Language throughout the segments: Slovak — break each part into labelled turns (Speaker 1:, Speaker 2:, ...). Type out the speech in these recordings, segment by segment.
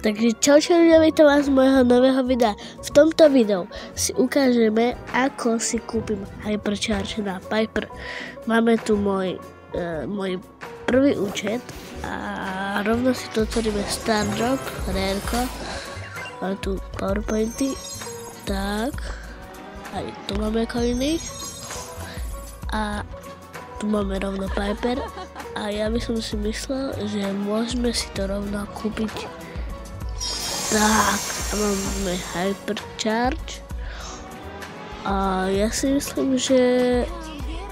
Speaker 1: Takže čau ľudia, vítam vás z môjho nového videa. V tomto videu si ukážeme, ako si kúpim Hypercharge na Piper. Máme tu môj prvý účet a rovno si to otvoríme Stardrop, Rareko. Máme tu PowerPointy, tak, aj tu máme coiny a tu máme rovno Piper a ja by som si myslel, že môžeme si to rovno kúpiť. Tak, a máme Hypercharge a ja si myslím, že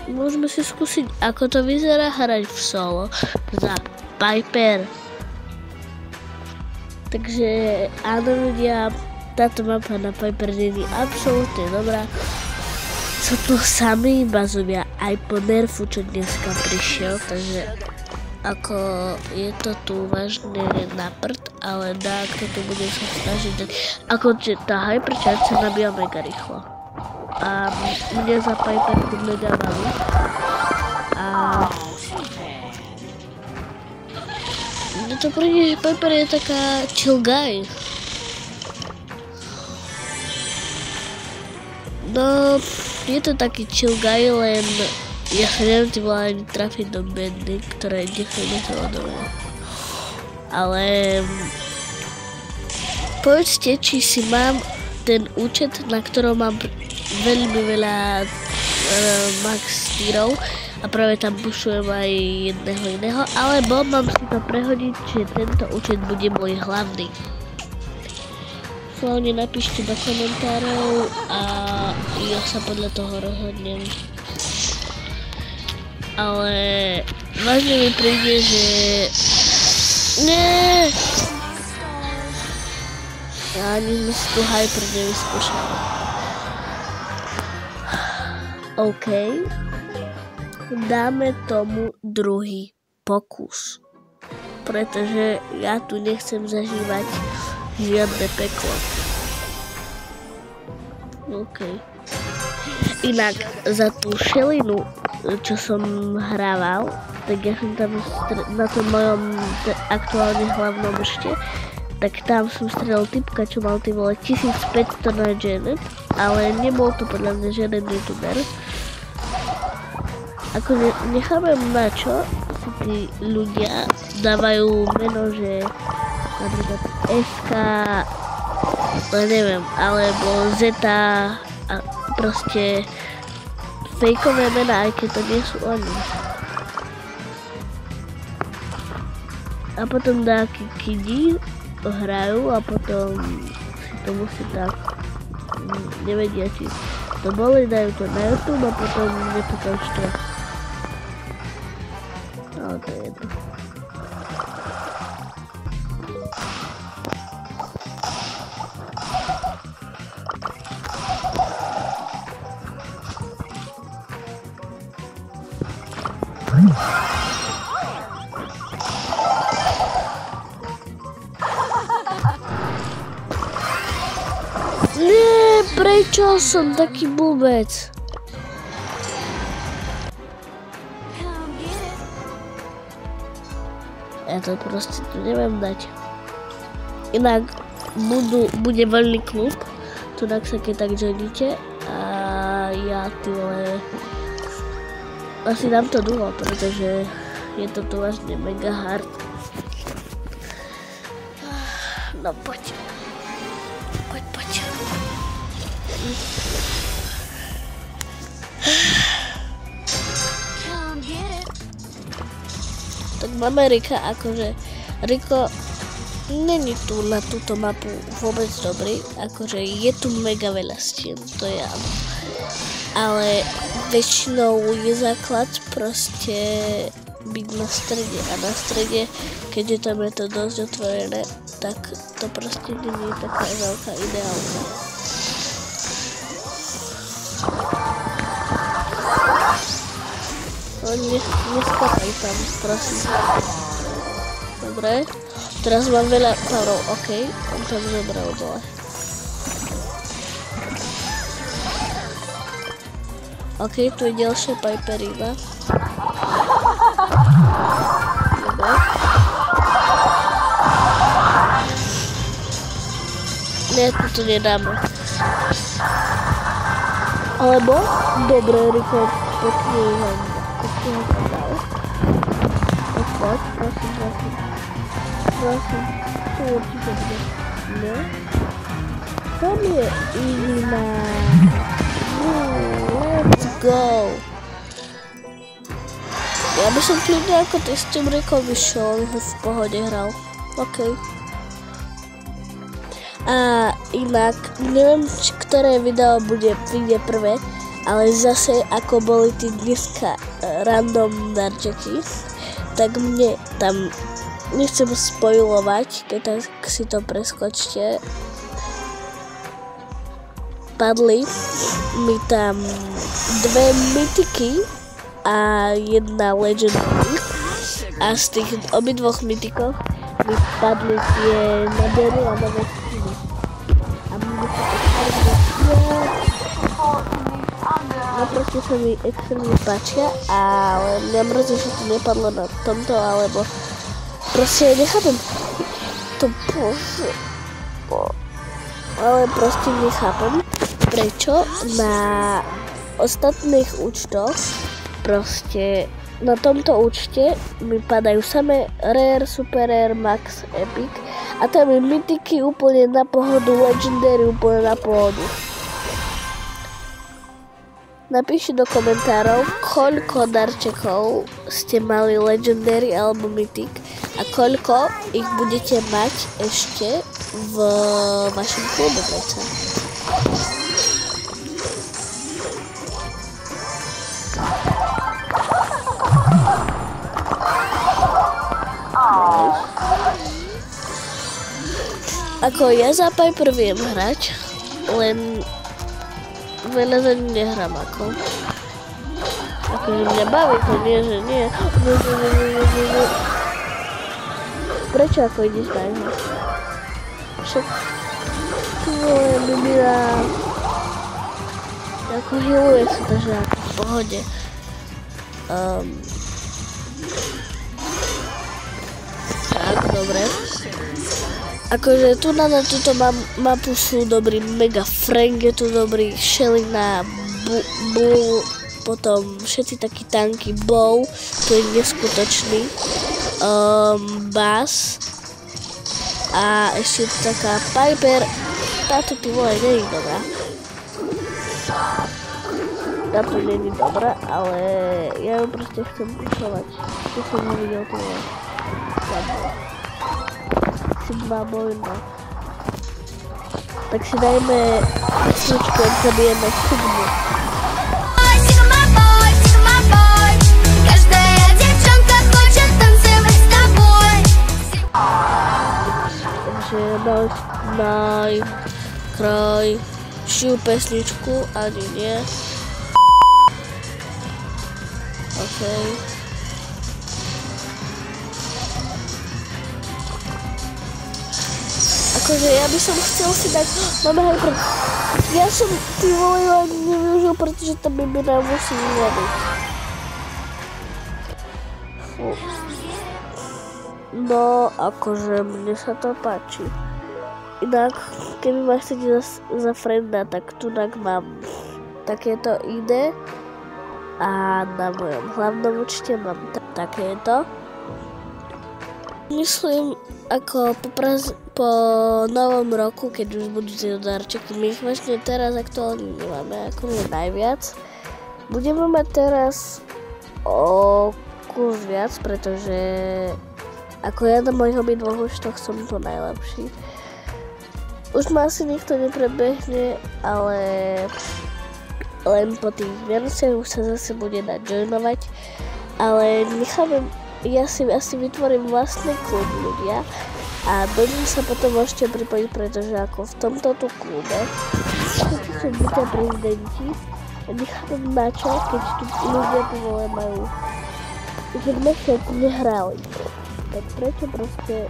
Speaker 1: môžeme si skúsiť, ako to vyzerá hrať v solo za Piper. Takže áno ľudia, táto mapa na Piper nie je absolútne dobrá. Sú tu sami bazovia aj po nerfu, čo dneska prišiel, takže ako je to tu vážne na prd, ale ak to bude sa snažiť dať. Ako tá Hypercharge sa nabíja mega rýchlo. A mne za Piper to mega baví. A mne to príde, že Piper je taká chill guy. No, je to taký chill guy, len ja sa neviem ani trafiť do bedny, ktorá je 10 hodové. Ale povedzte, či si mám ten účet, na ktorom mám veľmi veľa max tírov a práve tam pušujem aj jedného iného, alebo mám si to prehodiť, že tento účet bude môj hlavný. Hlavne napíšte do komentárov a ja sa podľa toho rozhodnem. Ale vážne mi príde, že nie. Ani sme si tu Hyper nevyskúšali. OK. Dáme tomu druhý pokus. Pretože ja tu nechcem zažívať žiadne peklo. OK. Inak za tú šelinu, čo som hrával, tak ja som tam na tom mojom aktuálne hlavnom účte, tak tam som strelil typka, čo mal tým 1500 na Janet, ale nebol to podľa mňa žiaden youtuber. Ako nechápem, na čo si tí ľudia dávajú meno, že napríklad SK, neviem, alebo Zeta a proste fejkové mená, aj keď to nie sú oni. A potom nejakí kidi hrajú a potom si to musí tak, nevedia, či to boli, dajú to na YouTube a potom je to tam štve. No to je jedno. Nie, prečo som taký blbec? Ja to proste tu neviem dať. Inak bude voľný klub, tu sa keď tak joiníte a ja tyle asi dám to duo, pretože je to tu vážne mega hard. No poď. Tak máme Rika, akože Riko není tu na túto mapu vôbec dobrý, akože je tu mega veľa stien, to je áno. Ale väčšinou je základ proste byť na strede a na strede, keďže tam je to dosť otvorené, tak to proste nie je taká veľká ideálka. Neskopaj tam, prosím. Dobre. Teraz mám veľa powerov, OK. On tam zobral dole. OK, tu je ďalšia Piperina. Dobre. Nie, to nedáme. Alebo, dobre, Riko, pekne vám dal. Poď, prosím, to určite bude. No. Tam je iná. Let's go. Ja by som kľudne ako ty s tým Rikom vyšiel, on ho v pohode hral. OK. A inak, neviem, ktoré video vyjde prvé, ale zase ako boli tí dneska random darčeky, tak mne tam, nechcem spoilovať, keď tak si to preskočte, padli mi tam 2 mytiky a 1 legendary a z tých obidvoch mytikov mi padli tie nadery a nové skiny. A mne sa naprosto sa mi extrémne páčia, ale mňa mrzí, že to nepadlo na tomto, alebo proste nechápem to, ale proste nechápem, prečo na ostatných účtoch proste na tomto účte mi padajú samé Rare, Super Rare, Max, Epic a tam je mytiky úplne na pohodu, Legendary úplne na pohodu. Napíšte do komentárov, koľko darčekov ste mali Legendary alebo Mythic a koľko ich budete mať ešte v vašom klube predsa. Ako ja za Piper viem hrať, len veľa za ňu nehrám ako. Akože mňa baví to, nie, že nie. Prečo ako ideš na ňu? Však tvoje mimila ako healuje sa, takže ako v pohode. Tak, dobre. Akože tu na túto mapu sú dobrí, Mega Frank je tu dobrý, Shelly na Bull, potom všetci takí tanky, Bow, to je neskutočný, Bass a ešte taká Piper, táto ty vole nie je dobrá. Táto nie je dobrá, ale ja ju proste chcem pušovať, to som nevidel tu vole. Dva bojno. Tak si dajme slučku, ak zabijeme Sigmu. Takže kraj šiu pesničku, ani nie. Okay. Akože ja by som chcel si dať, máme hyper, ja som ty volila nevyužil, pretože tam by nám musí vyvadiť. No, akože mne sa to páči. Inak, keby ma chcete za frenda, tak tunak mám takéto ID a na mojom hlavnom účte mám takéto. Myslím, ako po novom roku, keď už budú tie darčeky, my ich vlastne teraz aktuálne nemáme, ako najviac. Budeme mať teraz o kus viac, pretože ako ja na mojich obidvoch účtoch som to najlepší. Už ma asi nikto neprebehne, ale len po tých Vianociach už sa zase bude dať joinovať, ale nechávam. Ja si asi vytvorím vlastný klub ľudia a do nich sa potom môžete pripojiť, pretože ako v tomto klube všetci sú byté prezidenti a nechápem na čo, keď tu ľudia tu vole majú už mesiac nehrali. Tak prečo proste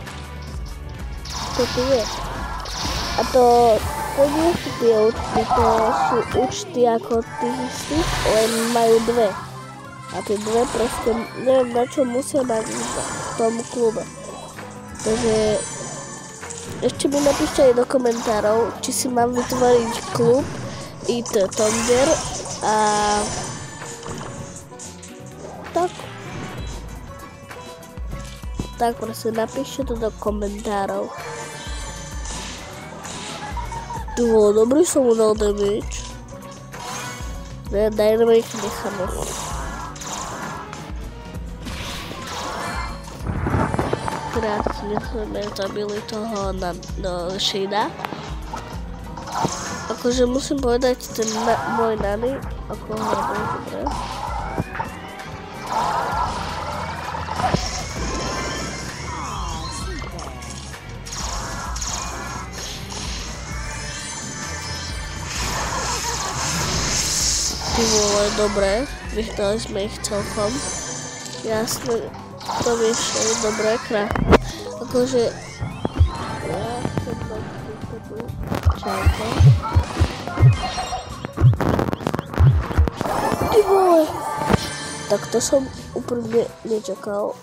Speaker 1: to tu je? A to nie sú tie účty, to sú účty ako tých istých, len majú dve. A tie dve proste, neviem na čo musia mať v tom klube. Takže Ešte mi napíšte aj do komentárov, či si mám vytvoriť klub IT Thunder a tak. Tak prosím, napíšte to do komentárov. Dobrý som mu dal damage. Ne, Dynamite necháme. Krásne sme zabili toho Shada. Akože musím povedať, ten môj Nani, ako ho hrabil dobre. Ty vole, dobre, vyhnali sme ich celkom. Jasne, to vyšlo, dobre, krásne. Akože, ja chcem to tu, čajko. Ty vole, tak to som úplne nečakal.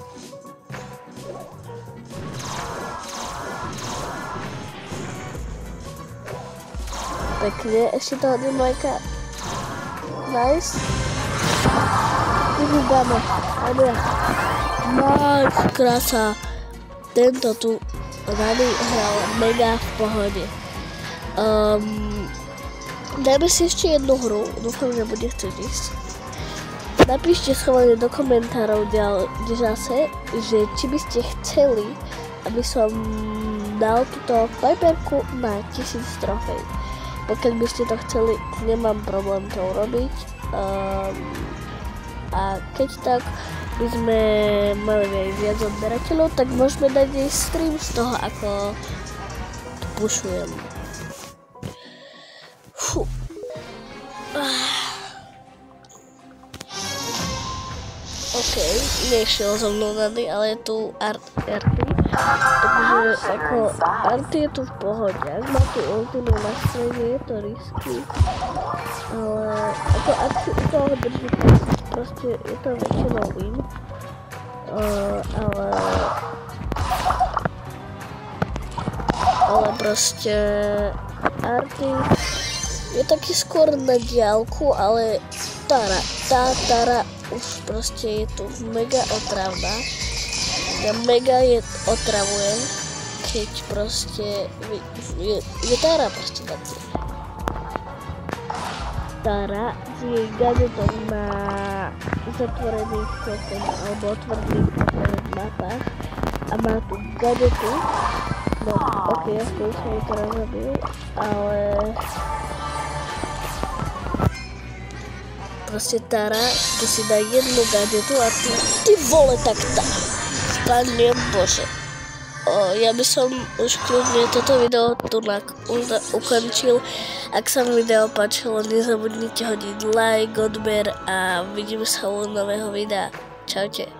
Speaker 1: Pekne, ešte to hodím Majka. Nice. Vyhúbame. Nice, krása. Tento tu Nani hral mega v pohode. Dajme si ešte jednu hru. Dúfam, že bude chcieť ísť. Napíšte schválne do komentárov zase, že či by ste chceli, aby som dal túto Piperku na 1000 trofej. Pokiaľ by ste to chceli, nemám problém to urobiť. A keď tak by sme mali aj viac odberateľov, tak môžeme dať aj stream z toho, ako to pushujem. Fú. OK, nešiel so mnou Nani, ale je tu Arty. Takže ako Arty je tu v pohode, ak má tu ultinu na strede, je to risky. Ale ako Arty u toho drží, proste je to väčšinou win. Ale proste Arty je taký skôr na diaľku, ale Tara už proste je tu mega otravná. Mega je otravuje, keď proste je Tara proste taký. Tara s jej gadgetom na zatvorených alebo otvorených mapách a má tu gadgety. No, ok, ja som ju teraz zabil, ale proste Tara, keď si dá jednu gadgetu a ty vole, tak tá. Pane Bože. Ja by som už kľudne toto video tu ukončil. Ak sa mi video páčilo, nezabudnite hodiť like, odber a vidíme sa u nového videa. Čaute.